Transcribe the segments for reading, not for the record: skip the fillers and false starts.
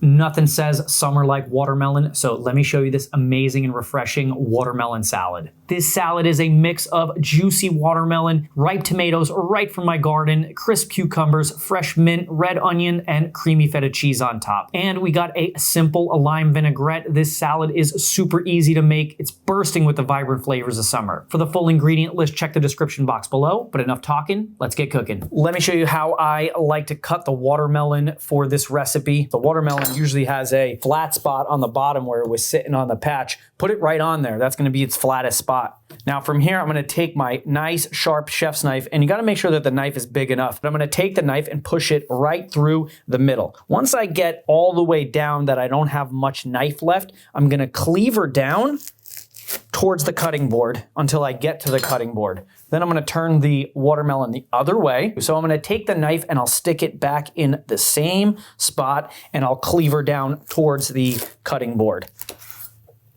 Nothing says summer like watermelon, so let me show you this amazing and refreshing watermelon salad. This salad is a mix of juicy watermelon, ripe tomatoes right from my garden, crisp cucumbers, fresh mint, red onion, and creamy feta cheese on top. And we got a simple lime vinaigrette. This salad is super easy to make. It's bursting with the vibrant flavors of summer. For the full ingredient list, check the description box below, but enough talking, let's get cooking. Let me show you how I like to cut the watermelon for this recipe. The watermelon usually has a flat spot on the bottom where it was sitting on the patch. Put it right on there. That's gonna be its flattest spot. Now from here, I'm gonna take my nice sharp chef's knife, and you gotta make sure that the knife is big enough. But I'm gonna take the knife and push it right through the middle. Once I get all the way down that I don't have much knife left, I'm gonna cleaver down towards the cutting board until I get to the cutting board. Then I'm gonna turn the watermelon the other way. So I'm gonna take the knife and I'll stick it back in the same spot and I'll cleaver down towards the cutting board.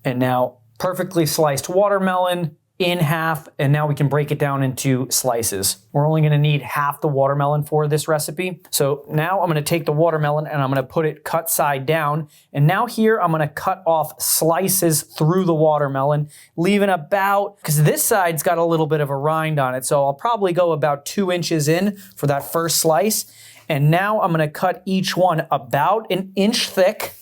And now perfectly sliced watermelon in half, and now we can break it down into slices. We're only gonna need half the watermelon for this recipe. So now I'm gonna take the watermelon and I'm gonna put it cut side down. And now here I'm gonna cut off slices through the watermelon, leaving about, because this side's got a little bit of a rind on it, so I'll probably go about 2 inches in for that first slice. And now I'm gonna cut each one about 1 inch thick.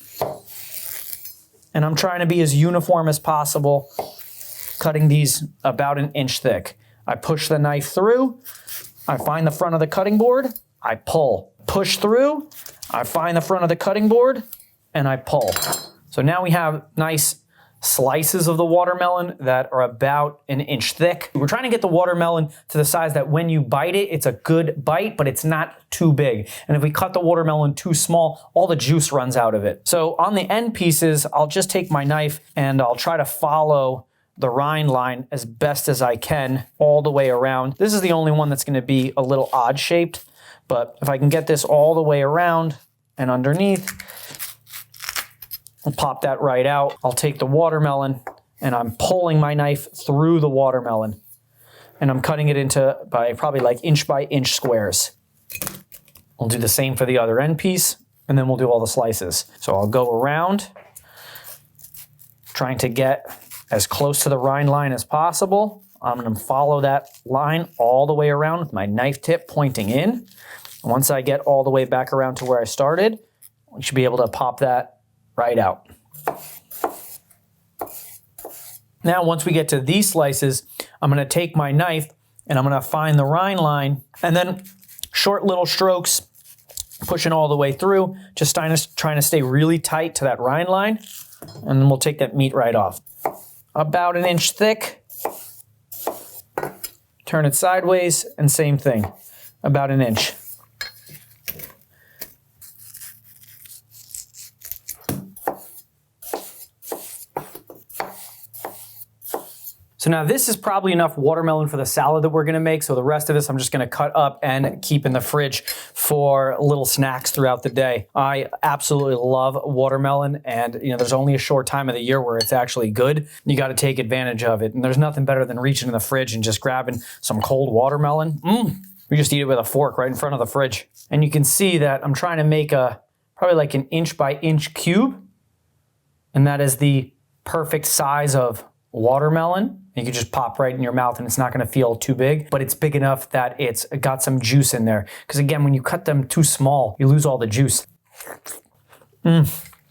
And I'm trying to be as uniform as possible, cutting these about 1 inch thick. I push the knife through, I find the front of the cutting board, I pull. Push through, I find the front of the cutting board, and I pull. So now we have nice slices of the watermelon that are about 1 inch thick. We're trying to get the watermelon to the size that when you bite it, it's a good bite, but it's not too big. And if we cut the watermelon too small, all the juice runs out of it. So on the end pieces, I'll just take my knife and I'll try to follow the rind line as best as I can all the way around. This is the only one that's gonna be a little odd shaped, but if I can get this all the way around and underneath, I'll pop that right out. I'll take the watermelon and I'm pulling my knife through the watermelon and I'm cutting it into probably like inch by inch squares. I'll do the same for the other end piece and then we'll do all the slices. So I'll go around trying to get as close to the rind line as possible. I'm gonna follow that line all the way around with my knife tip pointing in. Once I get all the way back around to where I started, we should be able to pop that right out. Now, once we get to these slices, I'm gonna take my knife and I'm gonna find the rind line and then short little strokes, pushing all the way through, just trying to stay really tight to that rind line, and then we'll take that meat right off. About 1 inch thick, turn it sideways, and same thing, about 1 inch. So now this is probably enough watermelon for the salad that we're gonna make, so the rest of this I'm just gonna cut up and keep in the fridge for little snacks throughout the day. I absolutely love watermelon, and there's only a short time of the year where it's actually good. You gotta take advantage of it, and there's nothing better than reaching in the fridge and just grabbing some cold watermelon. We just eat it with a fork right in front of the fridge. And you can see that I'm trying to make probably like 1 inch by inch cube, and that is the perfect size of watermelon. You can just pop right in your mouth and it's not gonna feel too big, but it's big enough that it's got some juice in there. Because again, when you cut them too small, you lose all the juice.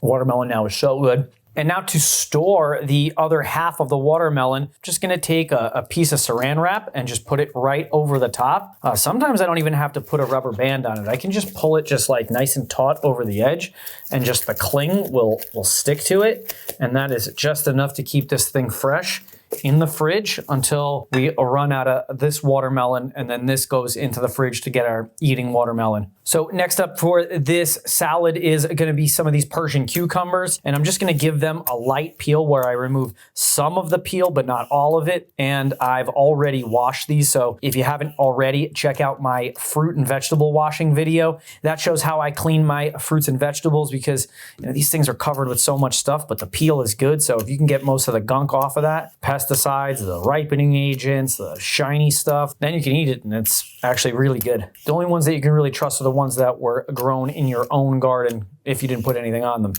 Watermelon now is so good. And now to store the other half of the watermelon, I'm just gonna take a piece of saran wrap and just put it right over the top. Sometimes I don't even have to put a rubber band on it. I can just pull it just like nice and taut over the edge, and just the cling will stick to it. And that is just enough to keep this thing fresh in the fridge until we run out of this watermelon, and then this goes into the fridge to get our eating watermelon. So next up for this salad is gonna be some of these Persian cucumbers, and I'm just gonna give them a light peel where I remove some of the peel but not all of it. And I've already washed these, so if you haven't already, check out my fruit and vegetable washing video. That shows how I clean my fruits and vegetables, because these things are covered with so much stuff, but the peel is good. So if you can get most of the gunk off of that, pesticides, the ripening agents, the shiny stuff. Then you can eat it and it's actually really good. The only ones that you can really trust are the ones that were grown in your own garden if you didn't put anything on them.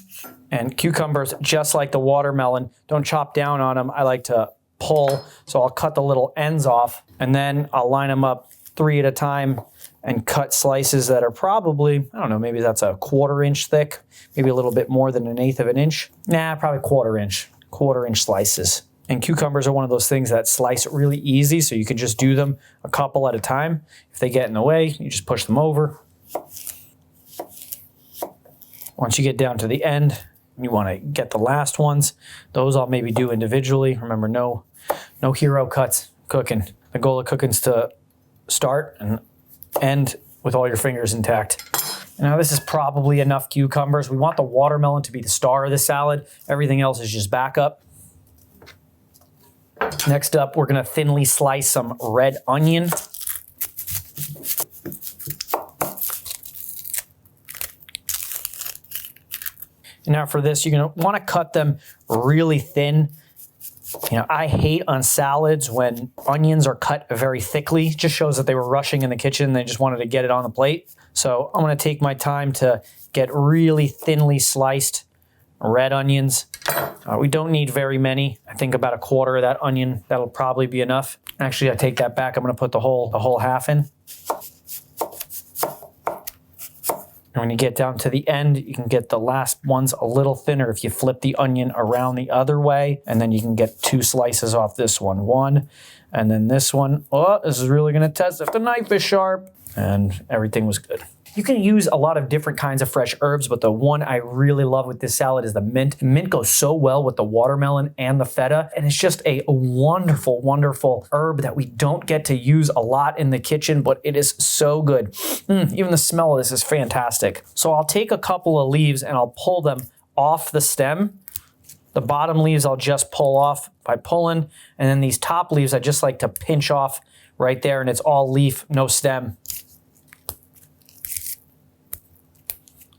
And cucumbers, just like the watermelon, don't chop down on them. I like to pull, so I'll cut the little ends off and then I'll line them up 3 at a time and cut slices that are probably, I don't know, maybe that's a 1/4 inch thick, maybe a little bit more than 1/8 of an inch. Nah, probably 1/4 inch slices. And cucumbers are one of those things that slice really easy, so you can just do them a couple at a time. If they get in the way, you just push them over. Once you get down to the end, you want to get the last ones. Those I'll maybe do individually. Remember, no hero cuts cooking. The goal of cooking is to start and end with all your fingers intact. Now this is probably enough cucumbers. We want the watermelon to be the star of the salad. Everything else is just backup. Next up, we're gonna thinly slice some red onion. And now for this, you're gonna wanna cut them really thin. You know, I hate on salads when onions are cut very thickly. It just shows that they were rushing in the kitchen. They just wanted to get it on the plate. So I'm gonna take my time to get really thinly sliced red onions. We don't need very many. I think about 1/4 of that onion, that'll probably be enough. Actually, I take that back. I'm gonna put the whole half in. And when you get down to the end, you can get the last ones a little thinner if you flip the onion around the other way, and then you can get 2 slices off this one. One, and then this one. Oh, this is really gonna test if the knife is sharp. And everything was good. You can use a lot of different kinds of fresh herbs, but the one I really love with this salad is the mint. Mint goes so well with the watermelon and the feta, and it's just a wonderful, wonderful herb that we don't get to use a lot in the kitchen, but it is so good. Even the smell of this is fantastic. So I'll take a couple of leaves and I'll pull them off the stem. The bottom leaves I'll just pull off by pulling, and then these top leaves I just like to pinch off right there, and it's all leaf, no stem.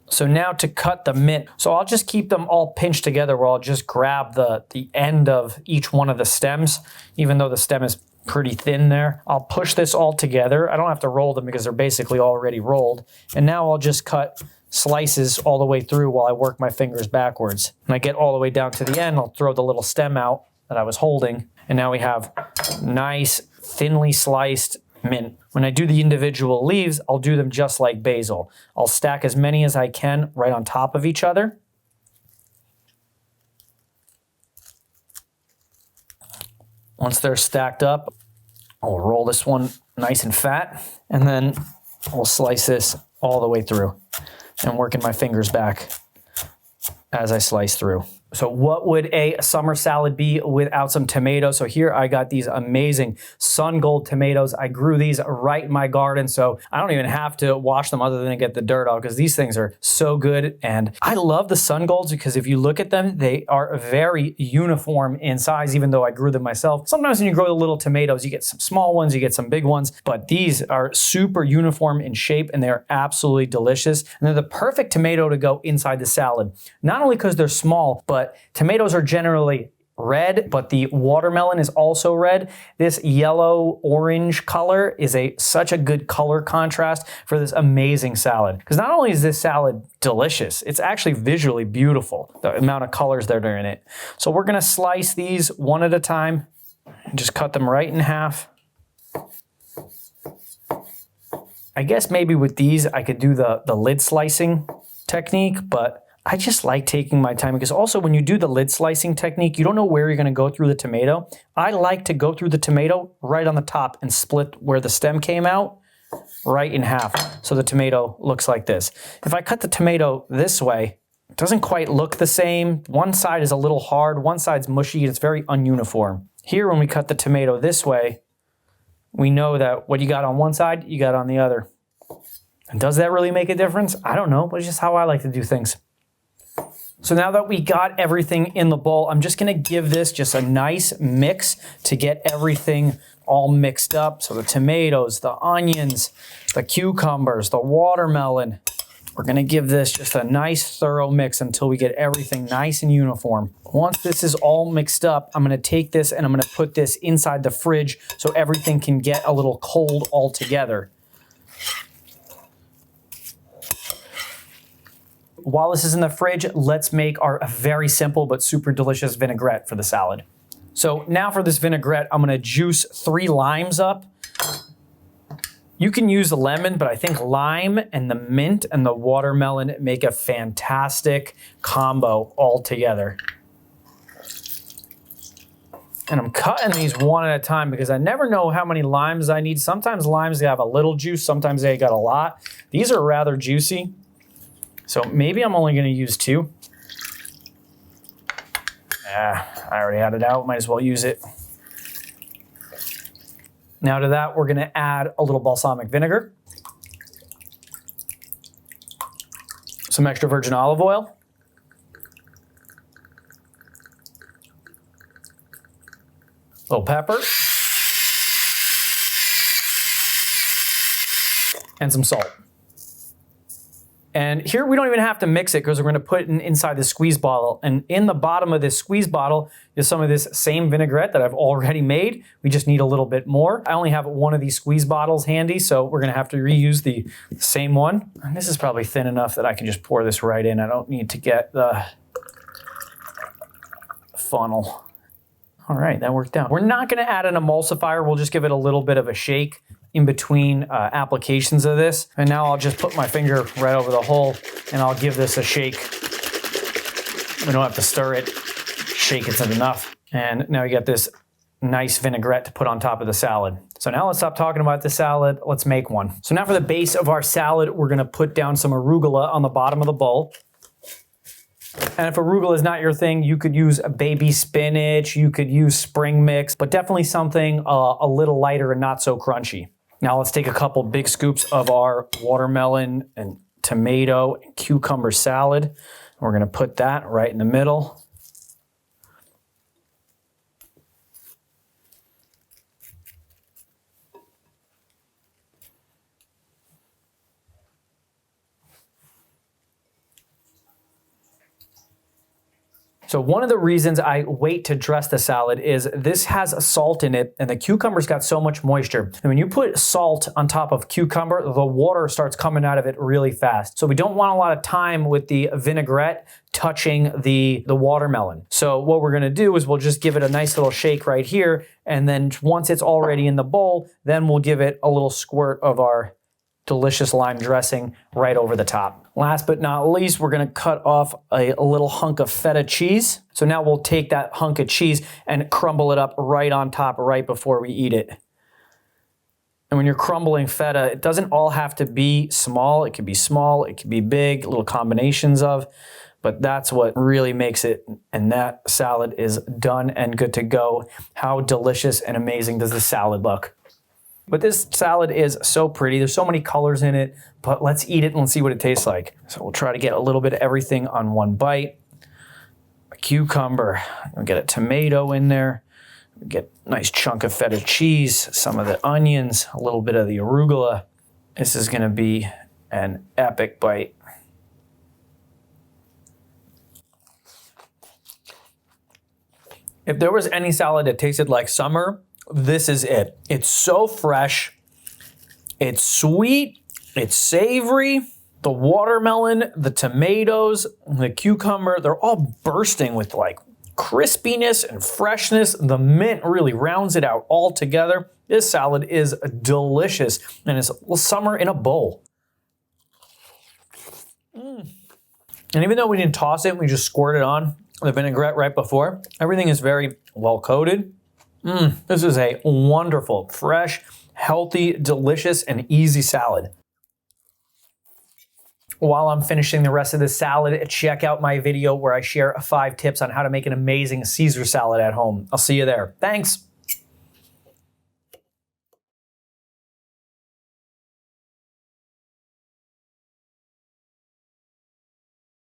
So now to cut the mint, so I'll just keep them all pinched together where I'll just grab the end of each one of the stems, even though the stem is pretty thin there. I'll push this all together. I don't have to roll them because they're basically already rolled. And now I'll just cut slices all the way through while I work my fingers backwards. When I get all the way down to the end, I'll throw the little stem out that I was holding. And now we have nice, thinly sliced mint. When I do the individual leaves, I'll do them just like basil. I'll stack as many as I can right on top of each other. Once they're stacked up, I'll roll this one nice and fat, and then we'll slice this all the way through and working my fingers back as I slice through. So what would a summer salad be without some tomatoes? So here I got these amazing sun gold tomatoes. I grew these right in my garden, so I don't even have to wash them other than to get the dirt off because these things are so good. And I love the sun golds because if you look at them, they are very uniform in size, even though I grew them myself. Sometimes when you grow the little tomatoes, you get some small ones, you get some big ones, but these are super uniform in shape and they're absolutely delicious. And they're the perfect tomato to go inside the salad. Not only because they're small, but tomatoes are generally red, but the watermelon is also red. This yellow-orange color is such a good color contrast for this amazing salad. Because not only is this salad delicious, it's actually visually beautiful, the amount of colors that are in it. So we're gonna slice these one at a time and just cut them right in half. I guess maybe with these I could do the lid slicing technique, but I just like taking my time because also when you do the lid slicing technique, you don't know where you're gonna go through the tomato. I like to go through the tomato right on the top and split where the stem came out right in half. So the tomato looks like this. If I cut the tomato this way, it doesn't quite look the same. One side is a little hard, one side's mushy, it's very ununiform. Here, when we cut the tomato this way, we know that what you got on one side, you got on the other. And does that really make a difference? I don't know, but it's just how I like to do things. So now that we got everything in the bowl, I'm just gonna give this just a nice mix to get everything all mixed up. So the tomatoes, the onions, the cucumbers, the watermelon, We're gonna give this just a nice thorough mix until we get everything nice and uniform. Once this is all mixed up, I'm gonna take this and I'm gonna put this inside the fridge so everything can get a little cold all together. While this is in the fridge, let's make our very simple but super delicious vinaigrette for the salad. So now for this vinaigrette, I'm gonna juice 3 limes up. You can use the lemon, but I think lime and the mint and the watermelon make a fantastic combo all together. And I'm cutting these one at a time because I never know how many limes I need. Sometimes limes, they have a little juice, sometimes they got a lot. These are rather juicy, so maybe I'm only gonna use 2. I already had it out, might as well use it. Now to that, we're gonna add a little balsamic vinegar, some extra virgin olive oil, a little pepper, and some salt. And here we don't even have to mix it because we're gonna put it inside the squeeze bottle. And in the bottom of this squeeze bottle is some of this same vinaigrette that I've already made. We just need a little bit more. I only have one of these squeeze bottles handy, so we're gonna have to reuse the same one. And this is probably thin enough that I can just pour this right in. I don't need to get the funnel. All right, that worked out. We're not gonna add an emulsifier. We'll just give it a little bit of a shake in between applications of this. And now I'll just put my finger right over the hole and I'll give this a shake. We don't have to stir it. Shake isn't enough. And now you got this nice vinaigrette to put on top of the salad. So now let's stop talking about the salad. Let's make one. So now for the base of our salad, we're gonna put down some arugula on the bottom of the bowl. And if arugula is not your thing, you could use a baby spinach, you could use spring mix, but definitely something a little lighter and not so crunchy. Now let's take a couple big scoops of our watermelon and tomato and cucumber salad. We're gonna put that right in the middle. So one of the reasons I wait to dress the salad is this has salt in it and the cucumber's got so much moisture. And when you put salt on top of cucumber, the water starts coming out of it really fast. So we don't want a lot of time with the vinaigrette touching the watermelon. So what we're gonna do is we'll just give it a nice little shake right here. And then once it's already in the bowl, then we'll give it a little squirt of our delicious lime dressing right over the top. Last but not least, we're gonna cut off a little hunk of feta cheese. So now we'll take that hunk of cheese and crumble it up right on top right before we eat it. And when you're crumbling feta, it doesn't all have to be small. It could be big, little combinations of, but that's what really makes it. And that salad is done and good to go. How delicious and amazing does this salad look? But this salad is so pretty. There's so many colors in it, but let's eat it and let's see what it tastes like. So we'll try to get a little bit of everything on one bite. A cucumber, we'll get a tomato in there. We'll get a nice chunk of feta cheese, some of the onions, a little bit of the arugula. This is gonna be an epic bite. If there was any salad that tasted like summer, this is it. It's so fresh, it's sweet, it's savory. The watermelon, the tomatoes, the cucumber, they're all bursting with like crispiness and freshness. The mint really rounds it out all together. This salad is delicious and it's summer in a bowl. And even though we didn't toss it, we just squirted on the vinaigrette right before, everything is very well coated. This is a wonderful, fresh, healthy, delicious, and easy salad. While I'm finishing the rest of this salad, check out my video where I share 5 tips on how to make an amazing Caesar salad at home. I'll see you there. Thanks.